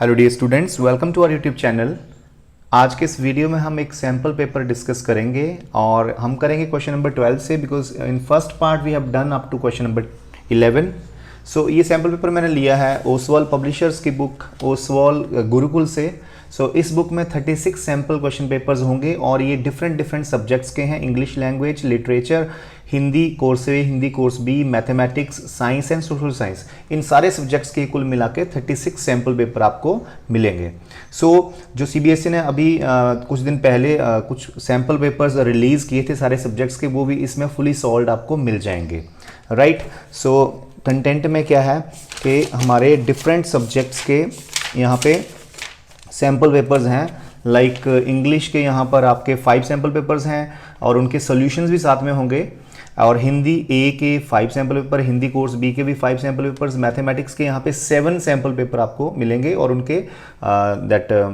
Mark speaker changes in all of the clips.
Speaker 1: Hello dear students, welcome to our YouTube channel. आज के इस वीडियो में हम एक सैम्पल पेपर डिस्कस करेंगे और हम करेंगे क्वेश्चन नंबर 12 से, because in first part we have done up to question number 11। So ये सैम्पल पेपर मैंने लिया है ओसवाल पब्लिशर्स की बुक ओसवाल गुरुकुल से। इस बुक में 36 सैम्पल क्वेश्चन पेपर्स होंगे और ये डिफरेंट सब्जेक्ट्स के हैं। English language, literature, Hindi course A, Hindi course B, mathematics, science and social science, इन सारे सब्जेक्ट्स के कुल मिला के 36 सैम्पल पेपर आपको मिलेंगे। जो सीबीएसई ने अभी कुछ दिन पहले कुछ सैम्पल पेपर्स रिलीज़ किए थे सारे सब्जेक्ट्स के, वो भी इसमें फुली सॉल्व्ड आपको मिल जाएंगे। राइट। कंटेंट में क्या है कि हमारे डिफरेंट सब्जेक्ट्स के यहाँ पे सैम्पल पेपर्स हैं। लाइक इंग्लिश के यहाँ पर आपके 5 सैम्पल पेपर्स हैं और उनके सॉल्यूशंस भी साथ में होंगे। और हिंदी ए के 5 sample paper, Hindi course B के भी 5 सैम्पल पेपर्स, मैथमेटिक्स के यहाँ पे 7 सैम्पल पेपर आपको मिलेंगे और उनके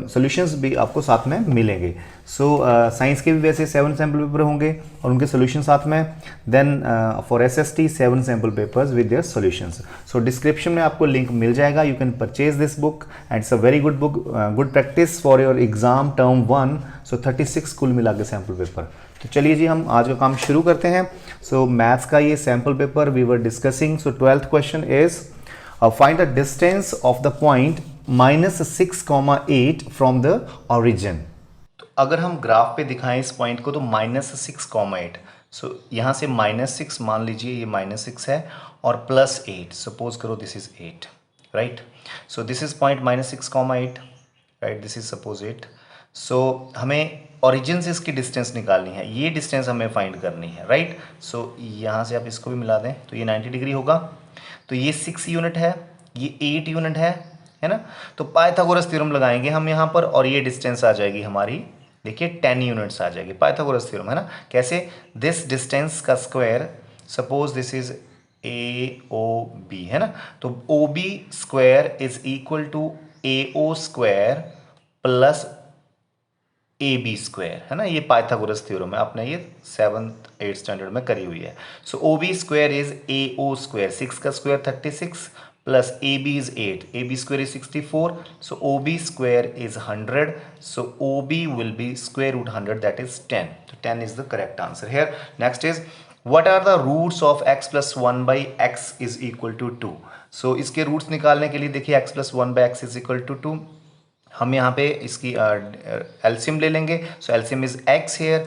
Speaker 1: सॉल्यूशंस भी आपको साथ में मिलेंगे। साइंस के भी वैसे 7 सैम्पल पेपर होंगे और उनके सॉल्यूशन साथ में। Then for SST 7 sample papers with their solutions. Description में आपको लिंक मिल जाएगा, you can purchase this book and it's a very good book, good practice for your exam term 1। 36 कुल मिला के सैम्पल पेपर। तो चलिए जी, हम आज का काम शुरू करते हैं। मैथ्स का ये sample paper we were discussing. 12th question is find the distance of the point -6,8 from the origin. तो अगर हम ग्राफ पे दिखाएं इस पॉइंट को तो -6,8। यहाँ से -6 मान लीजिए, ये -6 है और +8, सपोज करो this is 8, right. This is point -6,8, right, this is suppose 8। हमें ओरिजिन से इसकी डिस्टेंस निकालनी है, ये डिस्टेंस हमें फाइंड करनी है, राइट। यहाँ से आप इसको भी मिला दें तो ये 90 डिग्री होगा। तो ये 6 यूनिट है, ये 8 यूनिट है ना। तो पाइथागोरस थ्योरम लगाएंगे हम यहाँ पर और ये डिस्टेंस आ जाएगी हमारी, देखिए 10 यूनिट्स आ जाएगी। पाइथागोरस थ्योरम है ना। कैसे? दिस डिस्टेंस का square, suppose this is AOB है ना, तो OB square is equal to AO square plus AB square है ना। ये पाइथागोरस थ्योरम है, आपने ये 7th 8th स्टैंडर्ड में करी हुई है। OB square is AO square, 6 का square 36 plus AB is 8, AB square is 64, OB square is 100, OB will be square root 100, that is 10। तो 10 is the correct answer here. Next is what are the roots of x + 1 / x is equal to 2। इसके roots निकालने के लिए देखिए x + 1 / x is equal to 2। हम यहाँ पे इसकी एलसीएम ले लेंगे। LCM is x here,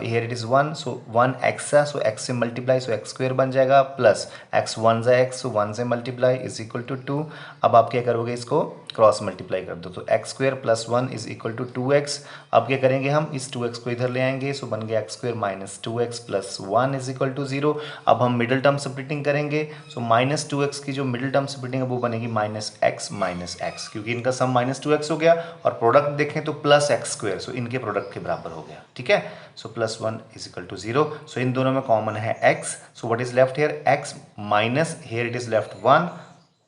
Speaker 1: here it is 1, 1 x है, x से मल्टीप्लाई, x स्क्वायर बन जाएगा, प्लस x 1 ज़ा x, 1 से मल्टीप्लाई इज इक्वल टू 2। अब आप क्या करोगे, इसको क्रॉस मल्टीप्लाई कर दो, तो x square plus 1 is equal to 2x। अब क्या करेंगे, हम इस 2x को इधर ले आएंगे, बन गया x square minus 2x plus 1 is equal to 0। अब हम मिडिल टर्म स्प्लिटिंग करेंगे, -2x की जो मिडिल टर्म स्प्लिटिंग है वो बनेगी -x माइनस x, क्योंकि इनका सम -2x हो गया और प्रोडक्ट देखें तो प्लस x स्क्वायर, इनके प्रोडक्ट के बराबर हो गया, ठीक है। Plus 1 is equal to 0। इन दोनों में कॉमन है x, what is left here, x minus here it is left 1।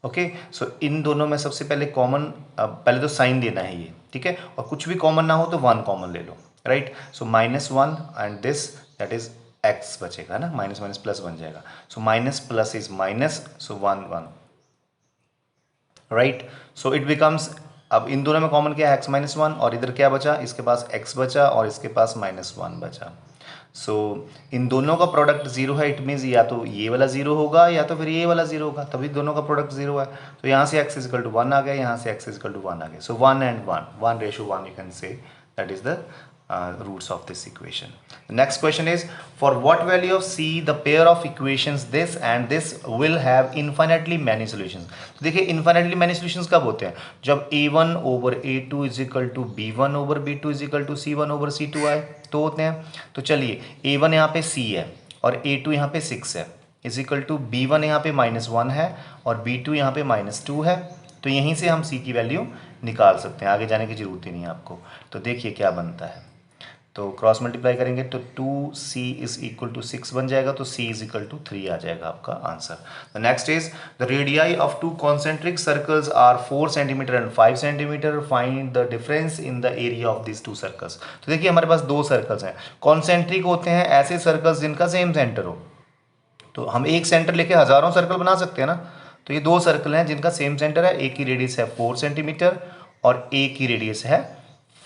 Speaker 1: Okay, इन दोनों में सबसे पहले कॉमन, पहले तो साइन देना है ये, ठीक है, और कुछ भी कॉमन ना हो तो 1 कॉमन ले लो, right. -1 and this that is x बचेगा ना, माइनस माइनस प्लस बन जाएगा। Minus plus is minus, 1 1, right. It becomes, अब इन दोनों में कॉमन क्या है, x - 1, और इधर क्या बचा, इसके पास x बचा और इसके पास -1 बचा। इन दोनों का प्रोडक्ट 0 है, इट मीन्स या तो ये वाला 0 होगा या तो फिर ये वाला 0 होगा, तभी दोनों का प्रोडक्ट 0 है। तो यहाँ से x = 1 आ गया, यहाँ से x = 1 आ गया। 1 and 1 ratio 1 you can say that is the roots of this equation. The next question is, for what value of c the pair of equations this and this will have infinitely many solutions. तो देखिए infinitely many solutions कब होते हैं, जब a1 over a2 is equal to b1 over b2 is equal to c1 over c2 आए तो होते हैं। तो चलिए a1 यहाँ पे c है और a2 यहाँ पे 6 है, इज इक्वल टू b1 यहाँ पे -1 है और b2 यहाँ पे -2 है। तो यहीं से हम c की वैल्यू निकाल सकते हैं, आगे जाने की जरूरत ही नहीं है आपको। तो देखिए क्या बनता है, तो क्रॉस मल्टीप्लाई करेंगे तो 2c इज इक्वल टू 6 बन जाएगा, तो c इज इक्वल टू 3 आ जाएगा आपका answer. The next is the radii of 2 concentric circles are 4 centimetre and 5 centimetre, find the difference in the area of this 2 circles. तो देखिए हमारे पास 2 सर्कल्स हैं, कॉन्सेंट्रिक होते हैं ऐसे सर्कल्स जिनका सेम सेंटर हो। तो हम एक सेंटर लेके हजारों सर्कल बना सकते हैं ना, तो ये दो सर्कल हैं जिनका सेम सेंटर है, एक की रेडियस है 4 सेंटीमीटर और एक की रेडियस है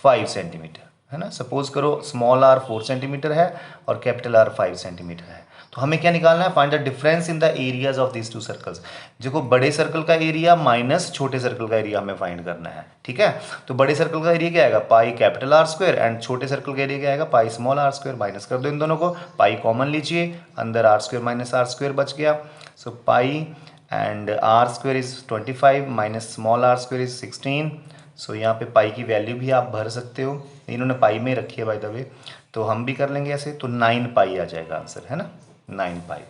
Speaker 1: 5 सेंटीमीटर, है ना। सपोज करो स्मॉल आर 4 सेंटीमीटर है और कैपिटल आर 5 सेंटीमीटर है। तो हमें क्या निकालना है, find the difference in the areas of these two circles. देखो बड़े सर्कल का एरिया माइनस छोटे सर्कल का एरिया हमें फाइंड करना है, ठीक है। तो बड़े सर्कल का एरिया क्या आएगा, pi capital R square, and छोटे सर्कल का एरिया क्या आएगा, pi small R square. Minus कर दो इन दोनों को, पाई कॉमन लीजिए, अंदर R square minus R square बच गया। So pi and R square is 25 minus small R square is 16। So यहाँ पे पाई की वैल्यू भी आप भर सकते हो, इन्होंने पाई में रखी है बाय द वे, तो हम भी कर लेंगे ऐसे। तो 9 पाई आ जाएगा आंसर, है ना, 9 पाई।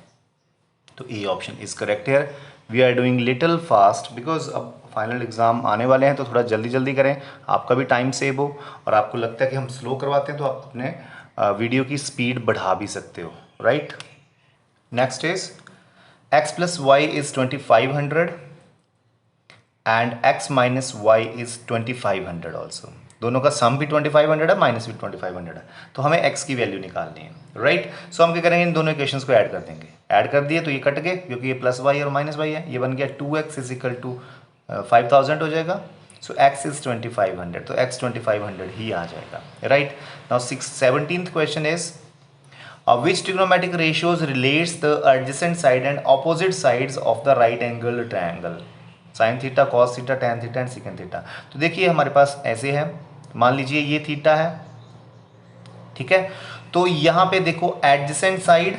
Speaker 1: तो A option is correct here. We are doing little fast because अब फाइनल एग्जाम आने वाले हैं, तो थोड़ा जल्दी जल्दी करें, आपका भी टाइम सेव हो। और आपको लगता है कि हम स्लो करवाते हैं तो आप अपने वीडियो की स्पीड बढ़ा भी सकते हो, right. Next is x plus y is 2500 and x minus y is 2500 also. दोनों का सम भी 2500 है, माइनस भी 2500 है। तो हमें x की वैल्यू निकालनी है, राइट। सो हम क्या करेंगे, इन दोनों इक्वेशंस को ऐड कर देंगे। ऐड कर दिए तो ये कट गए, क्योंकि ये प्लस y और माइनस y है। ये बन गया 2x इज इक्वल टू 5000 हो जाएगा। सो x इज 2500, तो x 2500 ही आ जाएगा, right. Now 17th question is which trigonometric ratios relates the adjacent side and opposite sides of the right angle triangle, sin theta, cos theta, tan theta and secant theta। तो देखिए हमारे पास ऐसे है, मान लीजिए ये थीटा है, ठीक है। तो यहाँ पे देखो adjacent side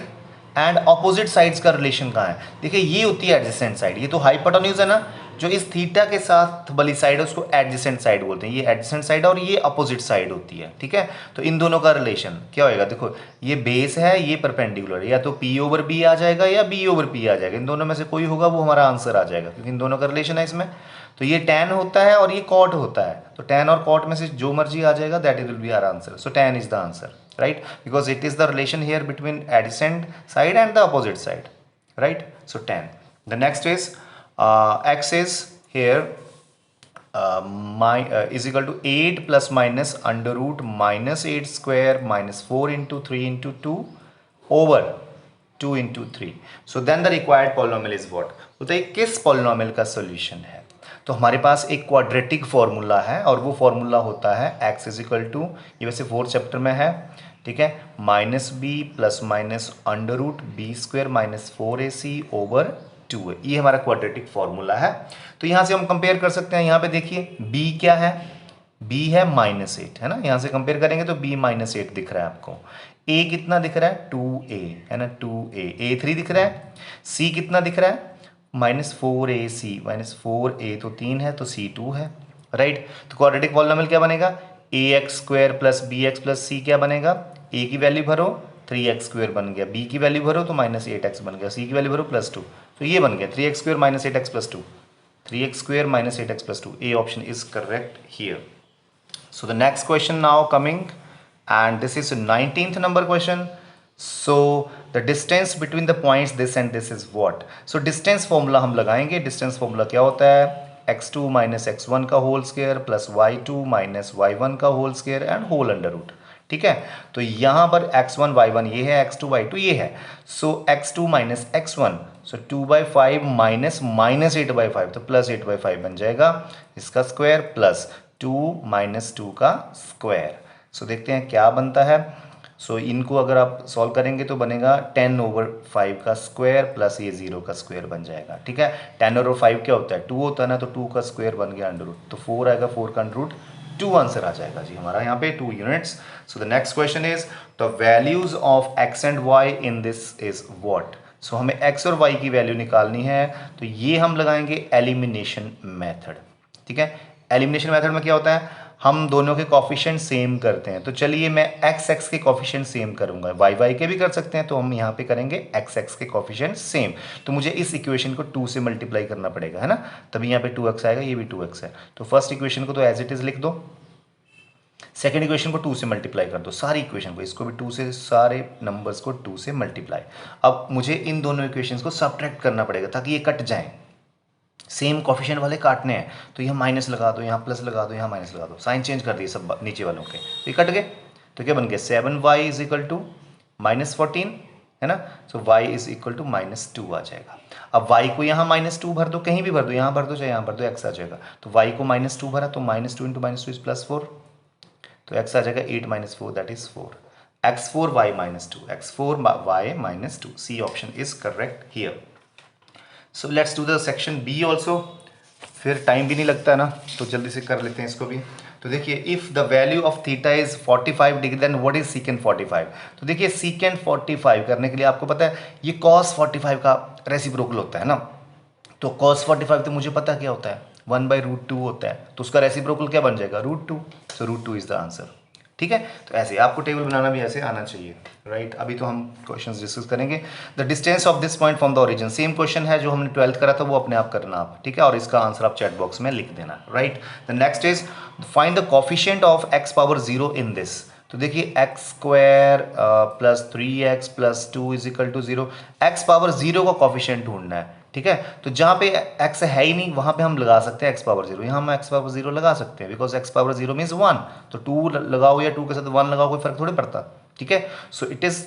Speaker 1: and opposite sides का रिलेशन कहाँ है, देखिए ये होती है एडजेसेंट साइड। ये तो हाइपोटेन्यूज है ना, जो इस थीटा के साथ वाली साइड है उसको एडजेसेंट साइड बोलते हैं। ये एडजेसेंट साइड और ये अपोजिट साइड होती है, ठीक है। तो इन दोनों का रिलेशन क्या होएगा, देखो ये बेस है, ये परपेंडिकुलर है, या तो P ओवर B आ जाएगा या B ओवर P आ जाएगा। इन दोनों में से कोई होगा वो हमारा आंसर आ जाएगा, क्योंकि इन दोनों का रिलेशन है इसमें। तो ये tan होता है और ये cot होता है, तो tan और cot में से जो मर्जी आ जाएगा, that is will be our answer. So tan is the answer, right, because it is the relation here between adjacent side and the opposite side, right. So tan. The next is x is here is equal to 8 plus minus under root minus 8 square minus 4 into 3 into 2 over 2 into 3. So then the required polynomial is what? बताइए किस polynomial का solution है। तो हमारे पास एक quadratic formula है और वो फॉर्मूला होता है x इज इक्वल टू, ये वैसे 4th चैप्टर में है, ठीक है, minus b plus minus under root b square minus 4ac over 2 है। ये हमारा क्वाड्रेटिक फॉर्मूला है। तो यहाँ से हम कंपेयर कर सकते हैं। यहाँ पे देखिए b क्या है, b है -8, है ना। यहाँ से कंपेयर करेंगे तो b -8 दिख रहा है आपको। a कितना दिख रहा है, 2a, है ना, 2a। a3 दिख रहा है। c कितना दिख रहा है, -4ac, -4a तो 3 है, तो c2 है, राइट। तो क्वाड्रेटिक पॉलिनोमियल क्या बनेगा, ax square plus bx plus c क्या बनेगा, a की वैल्यू भरो 3x स्क्वायर बन गया, b की वैल्यू भरो तो -8x बन गया, c की वैल्यू भरो +2, तो ये बन गया 3x square minus 8x plus 2, 3x square minus 8x plus 2। A option is correct here. So the next question now coming, and this is 19th number question. So the distance between the points this and this is what. So distance formula हम लगाएंगे। Distance formula क्या होता है, x2 minus x1 का whole square plus y2 minus y1 का whole square and whole under root, ठीक है। तो यहाँ पर x1 y1 ये है, x2 y2 ये है। सो x2 माइनस x1, सो 2/5 माइनस -8/5, तो +8/5 बन जाएगा इसका स्क्वायर, प्लस 2 माइनस 2 का स्क्वायर। सो देखते हैं क्या बनता है। सो इनको अगर आप सॉल्व करेंगे तो बनेगा 10/5 का स्क्वायर प्लस ये 0 का स्क्वायर बन जाएगा, ठीक है। 10/5 क्या होता है, 2 होता है ना, तो 2 का स्क्वायर बन गया अंडर रूट, तो 4 आएगा, 4 का अंडर रूट 2 आंसर आ जाएगा जी हमारा यहाँ पे 2 units. So the next question is the values of x and y in this is what. So हमें x और y की वैल्यू निकालनी है, तो ये हम लगाएंगे एलिमिनेशन मेथड, ठीक है। एलिमिनेशन मेथड में क्या होता है, हम दोनों के कोफिशिएंट सेम करते हैं। तो चलिए मैं x के कोफिशिएंट सेम करूंगा, y के भी कर सकते हैं, तो हम यहाँ पे करेंगे x के कोफिशिएंट सेम। तो मुझे इस इक्वेशन को 2 से मल्टीप्लाई करना पड़ेगा, है ना, तभी यहाँ पे 2x आएगा, ये भी 2x है। तो फर्स्ट इक्वेशन को तो एज इट इज लिख दो, सेकेंड इक्वेशन को 2 से मल्टीप्लाई कर दो, सारी इक्वेशन को, इसको भी 2 से, सारे नंबर्स को 2 से मल्टीप्लाई। अब मुझे इन दोनों इक्वेशंस को सब्ट्रैक्ट करना पड़ेगा ताकि ये कट जाएं, सेम कोफिशिएंट वाले काटने हैं। तो यहाँ माइनस लगा दो, यहाँ प्लस लगा दो, यहाँ माइनस लगा दो, साइन चेंज कर दिए सब नीचे वालों के, तो ये कट गए। तो क्या बन गया, 7y इज इक्वल टू -14, है ना। सो y इज इक्वल टू -2 आ जाएगा। अब y को यहाँ -2 भर दो, कहीं भी भर दो, यहाँ भर दो चाहे यहाँ भर दो, x आ जाएगा। तो y को -2 भरा तो -2 इंटू -2 इज +4, तो x आ जाएगा 8 - 4 that is 4, x4 y -2, x4 y -2, C option is correct here. So let's do the section B also, फिर टाइम भी नहीं लगता है ना, तो जल्दी से कर लेते हैं इसको भी। तो देखिए if the value of theta is 45 degree then what is secant 45। तो देखिए सीकेंट 45 करने के लिए आपको पता है ये cos 45 का रेसिप्रोकल होता है ना। तो cos 45 तो मुझे पता क्या होता है, 1/√2 होता है, तो उसका रेसिप्रोकल क्या बन जाएगा, √2। सो √2 इज द आंसर। ठीक है, तो ऐसे आपको टेबल बनाना भी ऐसे आना चाहिए, राइट। अभी तो हम क्वेश्चंस डिस्कस करेंगे। The distance of this point from the origin, same question है जो हमने 12th करा था, वो अपने आप करना आप, ठीक है, और इसका आंसर आप चैट बॉक्स में लिख देना, right. The next is find the coefficient of x⁻0 in this. तो देखिए x² + 3x + 2 = 0, x⁻0 का कोफिशिएंट ढूंढना है, ठीक है। तो जहाँ पे x है ही नहीं वहाँ पे हम लगा सकते हैं x⁻0, यहाँ हम x⁻0 लगा सकते हैं बिकॉज x⁻0 मीन्स 1, तो 2 लगाओ या 2 के साथ 1 लगाओ कोई फर्क थोड़ी पड़ता, ठीक है। So it is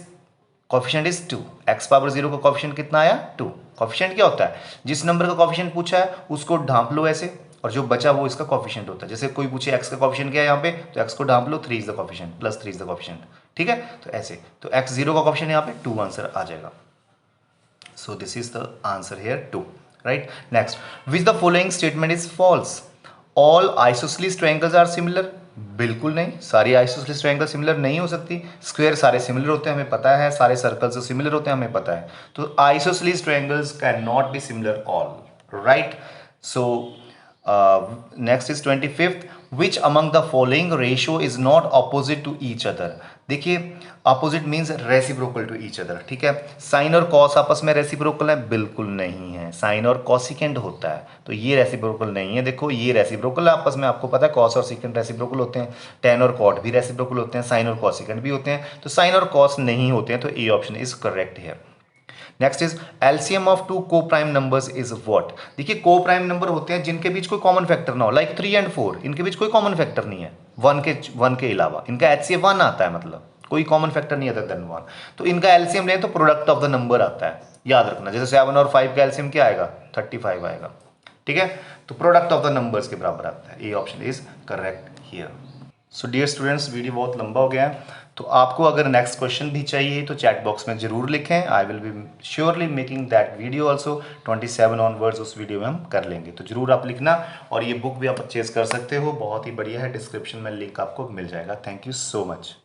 Speaker 1: coefficient is 2, x⁻0 का कोफिशिएंट कितना आया 2। कोफिशिएंट क्या होता है, जिस नंबर का कोफिशिएंट पूछा है उसको ढांप लो ऐसे, और जो बचा वो इसका कोफिशिएंट होता है। जैसे कोई पूछे x का कोफिशिएंट क्या है यहाँ पे, तो x को ढांप लो, 3 is the coefficient, +3 is the coefficient, ठीक है। तो ऐसे, तो x0 का कोफिशिएंट यहाँ पे 2 आंसर आ जाएगा। So this is the answer here 2, right? Next, which the following statement is false? All isosceles triangles are similar? बिल्कुल नहीं, सारी आइसोसेलेस ट्रायंगल सिमिलर नहीं हो सकती। स्क्वायर सारे सिमिलर होते हैं हमें पता है, सारे सर्कल्स सिमिलर होते हैं हमें पता है। तो isosceles triangles can not be similar all, right. So next is 25th, which among the following ratio is not opposite to each other. देखिए opposite means reciprocal to each other, ठीक है। Sign और कॉस आपस में reciprocal है, बिल्कुल नहीं है। साइन और कॉसिकेंड होता है, तो ये रेसिप्रोकल नहीं है। देखो ये रेसिप्रोकल है आपस में, आपको पता है कॉस और सिकेंड रेसिप्रोकल होते हैं, टेन और कॉट भी रेसिप्रोकल होते हैं, साइन और कॉसिकेंड भी होते हैं। तो साइन और कॉस नहीं होते हैं, तो ए ऑप्शन इज करेक्ट है। नेक्स्ट इज एलसीएम ऑफ 2 को प्राइम नंबर्स इज व्हाट। देखिए को प्राइम नंबर होते हैं जिनके बीच कोई कॉमन फैक्टर ना हो, लाइक 3 और 4, इनके बीच कोई कॉमन फैक्टर नहीं है 1 के अलावा, इनका HCF 1 आता है, मतलब कोई कॉमन फैक्टर नहीं आता देन 1। तो इनका एलसीएम लें तो प्रोडक्ट ऑफ द नंबर आता है, याद रखना। जैसे 7 और 5 का एलसीएम क्या आएगा, 35 आएगा, ठीक है। तो प्रोडक्ट ऑफ द नंबर्स के बराबर आता है, A option is correct here. So dear students, video बहुत लंबा हो गया है, तो आपको अगर नेक्स्ट क्वेश्चन भी चाहिए तो चैट बॉक्स में जरूर लिखें। I will be surely making that video also. 27 onwards उस वीडियो में हम कर लेंगे, तो जरूर आप लिखना। और ये बुक भी आप परचेज कर सकते हो, बहुत ही बढ़िया है, डिस्क्रिप्शन में लिंक आपको मिल जाएगा। Thank you so much.